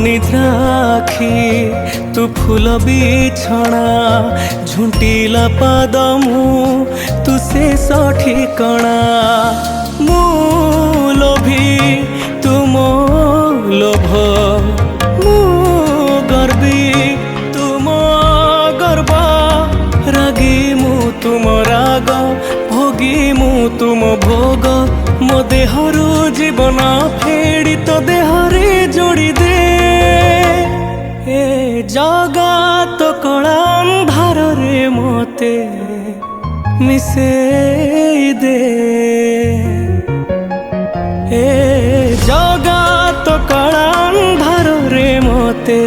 निद्राखी तू फूल बिछଣା झुंटिला पाद मु तू से ठिकଣା मु लोभी तुम लोभ मु गर्वी तुम गर्व रागी मु तुम राग भोगी मु तुम भोग मो देहरु जीवन फेड़ी तो देहरे जोड़ी दे ए जगा तो कला अंधार रे मोते मिसे दे ए जगा तो कला अंधार रे मोते